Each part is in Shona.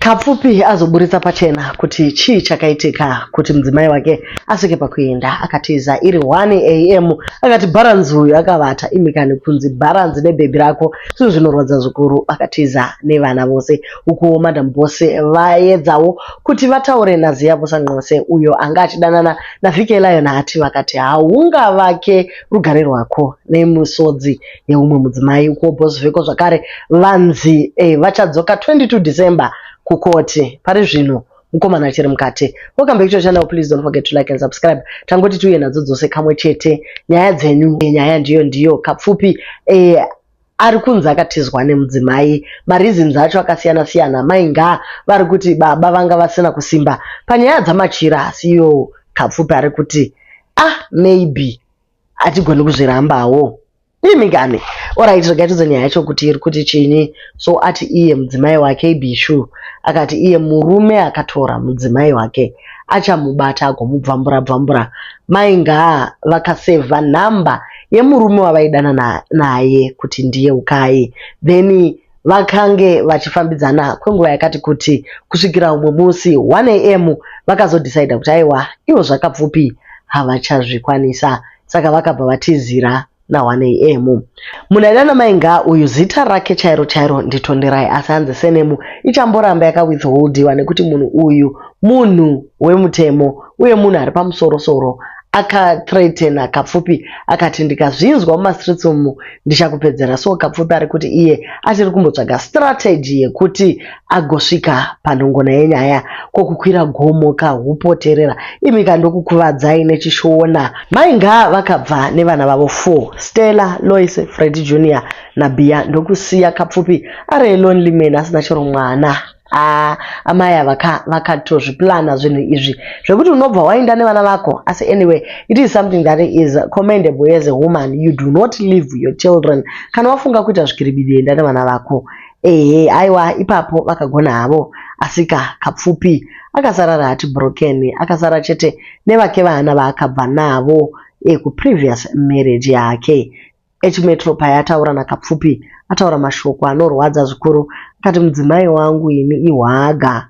Kapfupi azoburitsa pachena kuti chii chakaitika kuti mudzimai wake asvike pakuenda. Akatiza iri 1 AM akati bharanzi uyu akavata imikani kunzi bharanzi nebhebhi rako zvinhu zvinorwadza zvikuru. Akatiza nevana vose uko madam vose vaedzawo kuti vataure nazi yavo sanqose uyo anga achidanana naViki Lion ati vakati haungavake rugare rwako nemusodzi yeumwe mudzimai. Uko Bhoziveko zvakare vanzi vachadzoka 22 December kukoti. Pari zvino mukomana chiri mukati. Welcome back to the channel. Please don't forget to like and subscribe. Tangoti tuye nadzo dzose kamwe chete. Nyaya dzenyu, nyaya ndiyo Kapfupi ari kunzi akatizwa nemudzimai. Mareasons acho akasiyana siyana. Mainga vari kuti baba vanga vasina kusimba panyaya dzamachira, asiyo Kapfupi ari kuti maybe atigoni kuzvirambawo. Imigani. Alright, regatidze nyaya yacho kuti iri kuti chini. So ati iye mudzimai wake Bishu akati iye murume akatora mudzimai wake achamubata agomubvambura. Mainga vakaseva namba yemurume wavaidana naye kuti ndiye ukai. Then vakange vachifambidzana kwenguva yakati kuti kusvikira umwe musi 1 AM vakazodecide kuti aiwa ivo zvakapfupi havachazvikwanisa. Saka vakabva vatizira na1 AM. Munhu aidana Mainga uyu zita rake chairo ndiTonderai, asi hanzi senemu ichamboramba yakawithholdiwa nekuti munhu uyu munhu wemutemo uye munhu ari pamusoro akathreatena Kapfupi akati ndikazvinzwa mumastreets umu ndichakupedzera. So Kapfupi ari kuti iye achiri kumbotsvaga strategy yekuti agosvika panhongona yenyaya kokukwira gomo kahupoterera imika ndokukuvadzai nechishona. Mainga vakabva nevana vavo 4, Stella, Lois, Freddy Jr naBia, ndokusiya Kapfupi ari lonely man asina chero mwana. Amaya vakatozviplana zvinhu izvi zvekuti unobva waenda nevana vako. Asi anyway, it is something that is commendable as a woman. You do not leave your children. Kana wafunga kuita zvikiribidi enda nevana vako. Aiwa ipapo vakagona havo. Asika Kapfupi akasara ati broken, akasara chete nevake vana vaakabva navo kuprevious marriage yake. Metro payataura naKapfupi ataura mashoko anorwadza zvikuru. Akati mudzimai wangu ini ihwaga.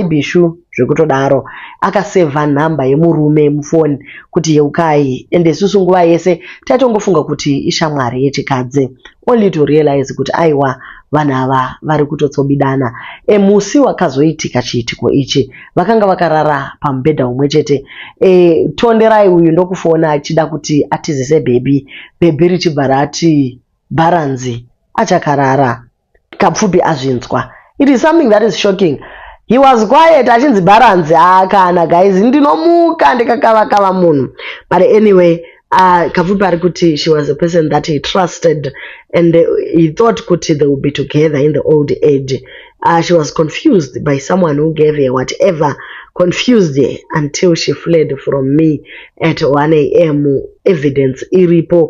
Bishu zvekutodaro akaseva namba yemurume mufoni kuti yeukai, ende isusu nguva yese taitongofunga kuti ishamwari yechikadzi, only to realize kuti aiwa vanhu ava vari kutotsobidana. Musi wakazoitika chiitiko ichi vakanga vakarara pamubhedha umwe chete. Tonderai uyu ndokufona achida kuti atizise bhebhi richibva rati bharanzi achakarara. Kapfupi azvinzwa. It is something that is shocking. He was quiet achinzi bharanzi kana guys ndinomuka ndikakavakava munhu. But anyway, Kapfupi ari kuti she was a person that he trusted and he thought kuti they would be together in the old age. She was confused by someone who gave her whatever confused her until she fled from me at 1 AM. Evidence iripo.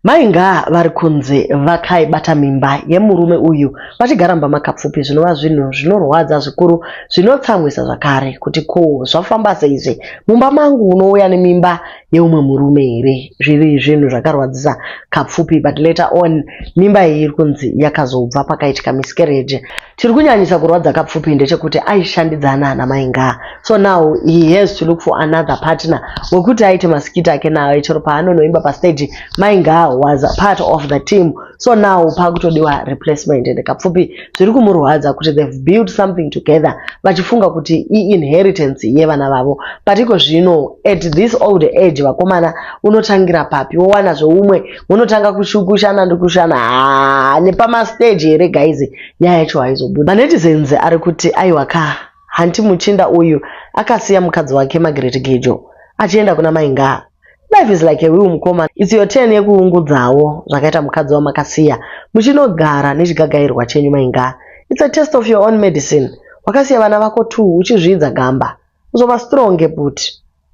Mainga vari kunze vakaibata mimba yemurume uyu vachigaramba maKapfupi, zvinova zvinhu zvinorwadza zvikuru, zvinotsamwisa zvakare kuti ko zvafamba seizve mumba mangu unouya nemimba yeumwe murume here. Zviri zvinhu zvakarwadzisa Kapfupi. But later on mimba iyi iri kunzi yakazobva pakaitika miscarriage. Chiri kunyanyisa kurwadza Kapfupi ndechekuti aishandidzana naMainga, so now he has to look for another partner wekuti aite masikiti ake naye. Chero paanonoimba pastage Mainga was a part of the team, so now pakutodiwa replacement. And Kapfupi zviri kumurwadza kuti they've built something together vachifunga kuti inheritance yevana vavo. Patiko zvino at this old age vakomana unotangira papi wowana zvoumwe unotanga kushukushana ndokushana nepamastage here guys. Nyaya yacho haizobuda. Manetizens ari kuti aiwaka hanti muchinda uyu akasiya mukadzi wake Margaret Gejo achienda kuna Mainga. Life is like a will mukoma. It's your turn yekuungudzawo zvakaita mukadzi wamakasiya muchinogara nechigagairwa chenyu Mainga. It's a test of your own medicine. Wakasiya vana vako 2 uchizvidza gamba uzova strong but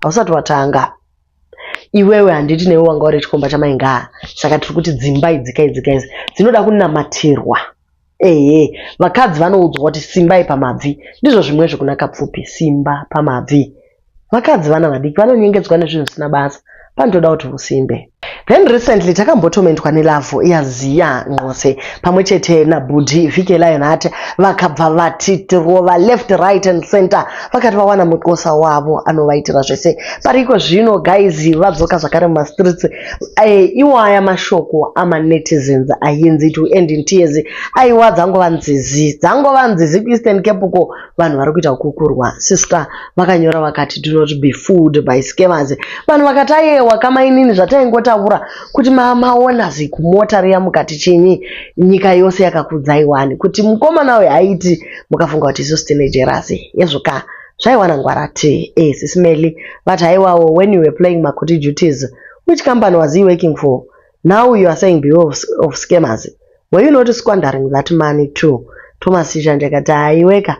hausati watanga. Iwewe handiti newe wanga uri chikomba chaMainga. Saka tiri kuti dzimba idzi dzinoda kunamatirwa. Vakadzi vanoudzwa kuti simbai pamabvi. Ndizvo zvimwe zvekuna Kapfupi, simba pamabvi. Vakadzi vana vadiki vanonyengedzwa nezvinhu zvisina basa. Panotoda kuti usimbe. Then recently takambotomentwa neLove yaziya Nxose pamwe chete naBudi Viki Lionheart vakabva vati rova left right and center vakati vawana mukosa wavo anovaitira zvese pariko zvino guys vadzoka zvakare mumastreets iwaya mashoko amanetizens ayenzi to end in tears aiwa dzangova nzizi kuEastern Cape uko vanhu vari kuita kukurwa sister vakanyora vakati do not be fooled by scammers vanhu vakati ayewa kamainini zvataingotaura kuti maona zikumota riya mukati chinyi nyika yose yakakudzaiwani kuti mukomana we haiti mukafunga kuti isu teenagers yezvoka zvaiwana ngwarati sisimeli vati haiwawo when you were playing Makuti duties which company was he working for now you are saying beware of scammers were you not squandering that money too Thomas Shanje akati haiweka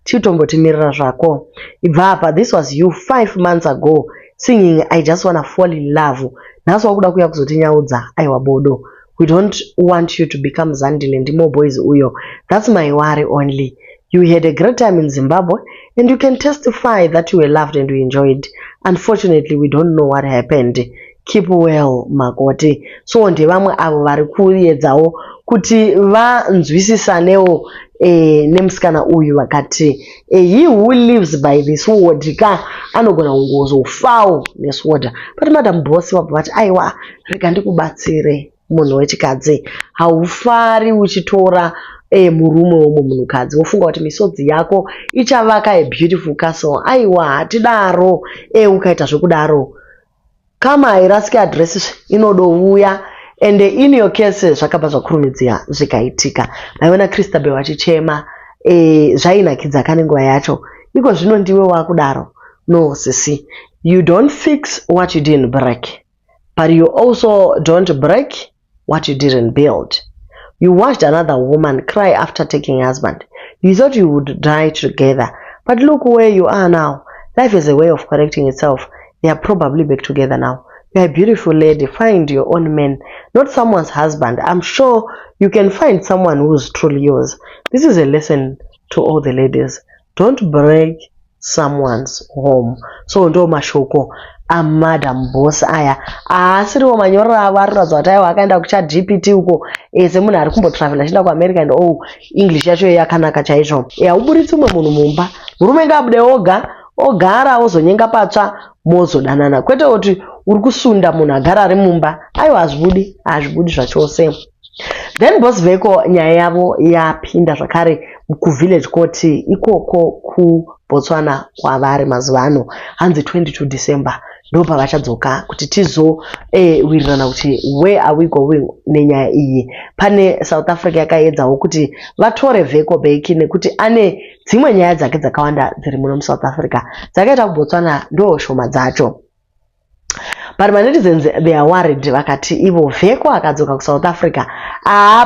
chitombotimirira zvako ibva apa this was you 5 months ago singing I just wanna fall in love nhasi wakuda kuya kuzotinyaudza aiwa bodo we don't want you to become Zandile ndimo boys uyo that's my worry only you had a great time in Zimbabwe and you can testify that you were loved and you enjoyed unfortunately we don't know what happened keep well Makoti so ndevamwe avo vari kuedzawo kuti vanzwisisanewo nemusikana uyu vakati he who lives by this word ka anogona kungozofawo nesword but madam boss vabva vati aiwa rega ndikubatsire munhu wechikadzi haufari uchitora murume womo munhukadzi wofunga kuti misodzi yako ichavaka a beautiful castle aiwa hatidaro ukaita zvekudaro kama hairasiki adresi inodouya and in your case zvakabva zvakurumidzira zvikaitika maiona Christabel vachichema zvainakidza kane nguva yacho iko zvino ndiwe wakudaro no sisi you don't fix what you didn't break but you also don't break what you didn't build you watched another woman cry after taking a husband you thought you would die together but look where you are now life is a way of correcting itself they are probably back together now. You are a beautiful lady. Find your own man, not someone's husband. I'm sure you can find someone who's truly yours. This is a lesson to all the ladies. Don't break someone's home. So ndo mashoko Madam Boss aya asiriwo manyorero avo ariratidza kuti aiwa akaenda kuChatGPT uko semunhu ari kumbotravel achienda kuAmerica and English yacho yakanaka chaizvo hauburitsi umwe munhu mumba murume ngabude oga ogara ozonyenga patsva mozodanana kwete kuti uri kusunda munhu agara ari mumba aiwa hazvibudi zvachose then Boss Veko nyaya yavo yapinda zvakare kuvillage court ikoko kuBotswana kwavari mazuva ano hanzi 22 December ndopa vachadzoka kuti tizowirirana kuti where are we going nenyaya iyi pane South Africa yakaedzawo kuti vatore Veko back nekuti ane dzimwe nyaya dzake dzakawanda dziri muno muSouth Africa dzakaita kuBotswana ndo shoma dzacho but manetizens they are worried vakati ivo Veko akadzoka kuSouth Africa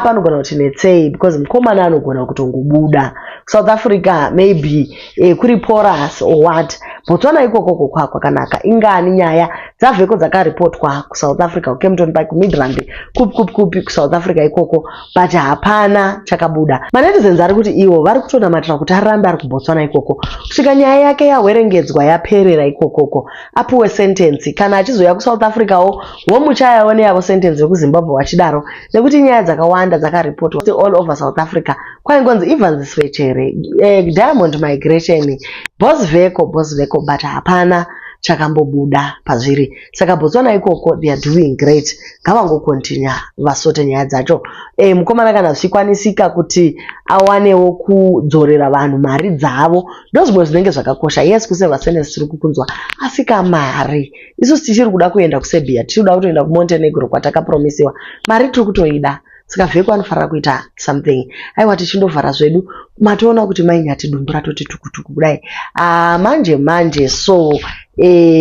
panogona kuti netsei because mukomana anogona kutongobuda South Africa maybe kuri porous or what Botswana ikoko kwakanaka ingani nyaya dzaVeko dzakaripotwa kuSouth Africa kuKempton Park Midrand kupi kuSouth Africa ikoko but hapana chakabuda manetizens ari kuti ivo vari kutonamatira kuti arambe ari kuBotswana ikoko kusvika nyaya yake yawerengedzwa yaperera ikokoko apuwe sentence kana achizoya kuSouth Africa womuchayawo neyavo sentence yekuZimbabwe vachidaro nekuti nyaya dzakawanda dzakaripotwa all over South Africa kwaingonzi Evans Swechere Diamond Migration Boss Veko but hapana chakambobuda pazviri saka Botswana ikoko they are doing great ngavangokontinya vasote nyaya dzacho mukomana kana zvikwanisika kuti awanewo kudzorera vanhu mari dzavo ndozvimwe zvinenge zvakakosha yes kuseva sentence tiri kukunzwa asi kamari isusu tichiri kuda kuenda kuSerbia tiri kuda kutoenda kuMontenegro kwatakapromisiwa mari tiri kutoida saka Veko anofanira kuita something aiwa tichindovhara zvedu matoona kuti mainyati dumbu ratoti tukutuku kudai manje so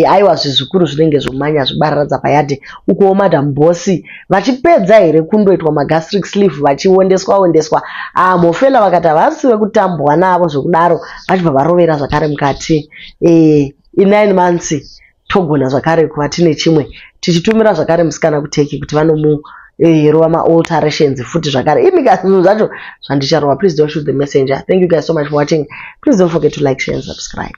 aiwa zvikuru zvinenge zvomanya zvibarira payadhi uko Madam Boss vachipedza here kundoitwa magastric sleeve vachiondeswa mofela vakati havasiwe kutambwa navo zvekudaro vachibva varovera zvakare mukati in 9 months togona zvakare kuva tine chimwe tichitumira zvakare musikana kuteki kuti rova ma-alterations futi zvakare imikazinhu zvacho zvandicharova. Please don't shoot the messenger. Thank you guys so much for watching. Please don't forget to like, share and subscribe.